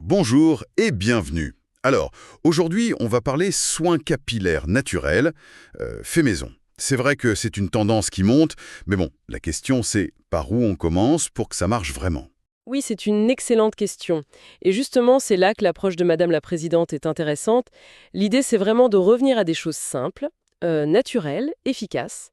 Bonjour et bienvenue. Alors, aujourd'hui, on va parler soins capillaires naturels, fait maison. C'est vrai que c'est une tendance qui monte, mais bon, la question c'est par où on commence pour que ça marche vraiment. Oui, c'est une excellente question. Et justement, c'est là que l'approche de Madame la Présidente est intéressante. L'idée, c'est vraiment de revenir à des choses simples, naturelles, efficaces,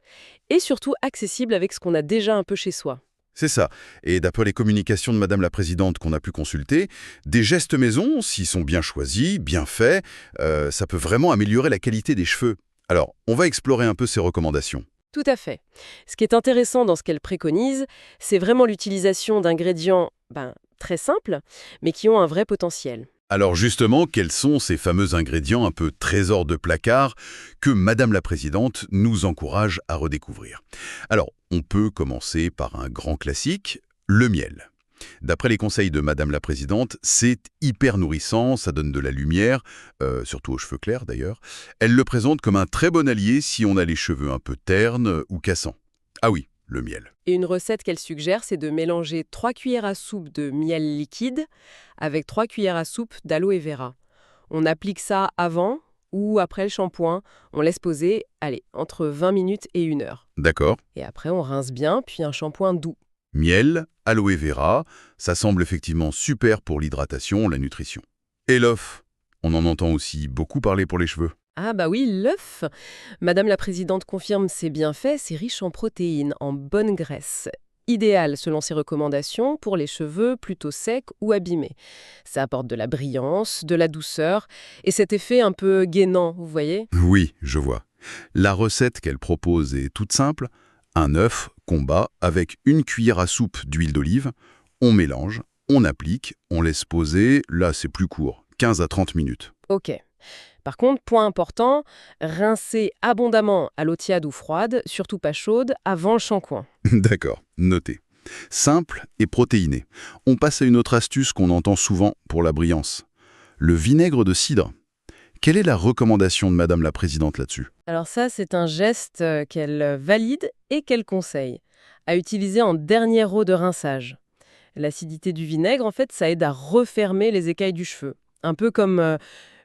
et surtout accessibles avec ce qu'on a déjà un peu chez soi. C'est ça. Et d'après les communications de Madame la Présidente qu'on a pu consulter, des gestes maison, s'ils sont bien choisis, bien faits, ça peut vraiment améliorer la qualité des cheveux. Alors, on va explorer un peu ces recommandations. Tout à fait. Ce qui est intéressant dans ce qu'elle préconise, c'est vraiment l'utilisation d'ingrédients très simples, mais qui ont un vrai potentiel. Alors justement, quels sont ces fameux ingrédients un peu trésors de placard que Madame la Présidente nous encourage à redécouvrir? Alors, on peut commencer par un grand classique, le miel. D'après les conseils de Madame la Présidente, c'est hyper nourrissant, ça donne de la lumière, surtout aux cheveux clairs d'ailleurs. Elle le présente comme un très bon allié si on a les cheveux un peu ternes ou cassants. Ah oui, le miel. Et une recette qu'elle suggère, c'est de mélanger 3 cuillères à soupe de miel liquide avec 3 cuillères à soupe d'aloe vera. On applique ça avant ou après le shampoing. On laisse poser, allez, entre 20 minutes et 1 heure. D'accord. Et après, on rince bien, puis un shampoing doux. Miel, aloe vera, ça semble effectivement super pour l'hydratation, la nutrition. Et l'œuf, on en entend aussi beaucoup parler pour les cheveux. Ah bah oui, l'œuf. Madame la Présidente confirme ses bienfaits, c'est riche en protéines, en bonne graisse. Idéal, selon ses recommandations, pour les cheveux plutôt secs ou abîmés. Ça apporte de la brillance, de la douceur, et cet effet un peu gainant, vous voyez? Oui, je vois. La recette qu'elle propose est toute simple. Un œuf qu'on bat avec une cuillère à soupe d'huile d'olive. On mélange, on applique, on laisse poser. Là, c'est plus court, 15 à 30 minutes. Ok. Par contre, point important, rincer abondamment à l'eau tiède ou froide, surtout pas chaude, avant le shampoing. D'accord, noté. Simple et protéiné. On passe à une autre astuce qu'on entend souvent pour la brillance. Le vinaigre de cidre. Quelle est la recommandation de Madame la Présidente là-dessus? Alors ça, c'est un geste qu'elle valide et qu'elle conseille, à utiliser en dernière eau de rinçage. L'acidité du vinaigre, en fait, ça aide à refermer les écailles du cheveu. Un peu comme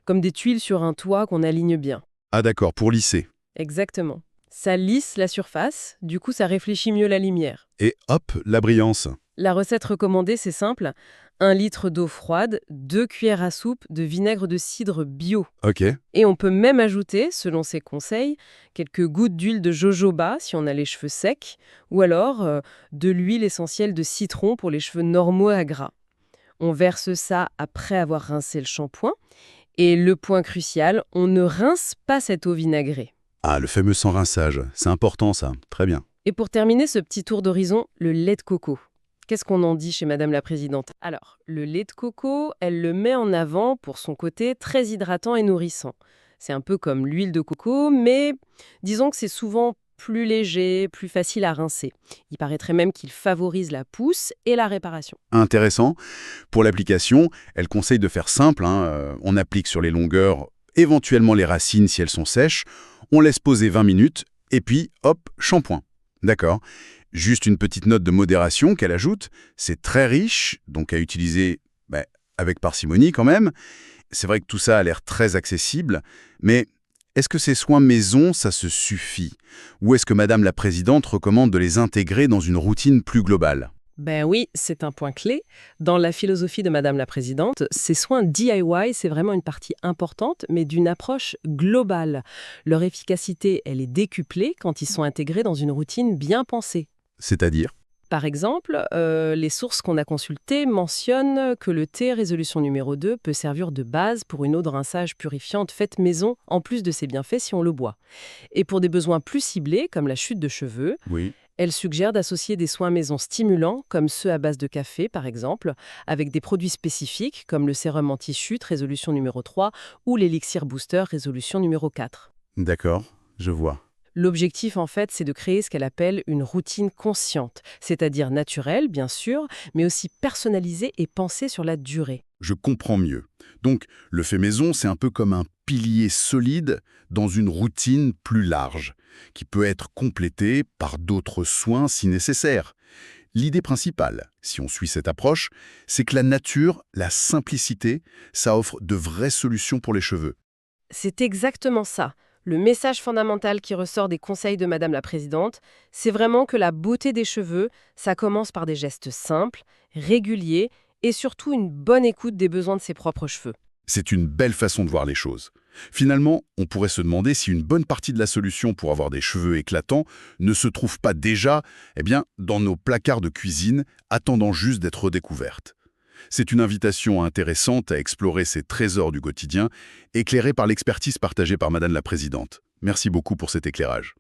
des tuiles sur un toit qu'on aligne bien. Ah d'accord, pour lisser. Exactement. Ça lisse la surface, du coup ça réfléchit mieux la lumière. Et hop, la brillance. La recette recommandée, c'est simple. 1 litre d'eau froide, 2 cuillères à soupe de vinaigre de cidre bio. Ok. Et on peut même ajouter, selon ses conseils, quelques gouttes d'huile de jojoba si on a les cheveux secs, ou alors de l'huile essentielle de citron pour les cheveux normaux à gras. On verse ça après avoir rincé le shampoing. Et le point crucial, on ne rince pas cette eau vinaigrée. Ah, le fameux sans rinçage. C'est important ça. Très bien. Et pour terminer ce petit tour d'horizon, le lait de coco. Qu'est-ce qu'on en dit chez Madame la Présidente? Alors, le lait de coco, elle le met en avant pour son côté très hydratant et nourrissant. C'est un peu comme l'huile de coco, mais disons que c'est souvent plus léger, plus facile à rincer. Il paraîtrait même qu'il favorise la pousse et la réparation. Intéressant. Pour l'application, elle conseille de faire simple. On applique sur les longueurs, éventuellement les racines si elles sont sèches. On laisse poser 20 minutes et puis, hop, shampoing. D'accord. Juste une petite note de modération qu'elle ajoute. C'est très riche, donc à utiliser avec parcimonie quand même. C'est vrai que tout ça a l'air très accessible, mais est-ce que ces soins maison, ça se suffit? Ou est-ce que Madame la Présidente recommande de les intégrer dans une routine plus globale? Ben oui, c'est un point clé. Dans la philosophie de Madame la Présidente, ces soins DIY, c'est vraiment une partie importante, mais d'une approche globale. Leur efficacité, elle est décuplée quand ils sont intégrés dans une routine bien pensée. C'est-à-dire? Par exemple, les sources qu'on a consultées mentionnent que le thé résolution numéro 2 peut servir de base pour une eau de rinçage purifiante faite maison, en plus de ses bienfaits si on le boit. Et pour des besoins plus ciblés, comme la chute de cheveux, Oui. elle suggère d'associer des soins maison stimulants, comme ceux à base de café par exemple, avec des produits spécifiques, comme le sérum anti-chute résolution numéro 3 ou l'élixir booster résolution numéro 4. D'accord, je vois. L'objectif, en fait, c'est de créer ce qu'elle appelle une routine consciente, c'est-à-dire naturelle, bien sûr, mais aussi personnalisée et pensée sur la durée. Je comprends mieux. Donc, le fait maison, c'est un peu comme un pilier solide dans une routine plus large, qui peut être complétée par d'autres soins si nécessaire. L'idée principale, si on suit cette approche, c'est que la nature, la simplicité, ça offre de vraies solutions pour les cheveux. C'est exactement ça. Le message fondamental qui ressort des conseils de Madame la Présidente, c'est vraiment que la beauté des cheveux, ça commence par des gestes simples, réguliers et surtout une bonne écoute des besoins de ses propres cheveux. C'est une belle façon de voir les choses. Finalement, on pourrait se demander si une bonne partie de la solution pour avoir des cheveux éclatants ne se trouve pas déjà, dans nos placards de cuisine, attendant juste d'être redécouverte. C'est une invitation intéressante à explorer ces trésors du quotidien, éclairés par l'expertise partagée par Madame la Présidente. Merci beaucoup pour cet éclairage.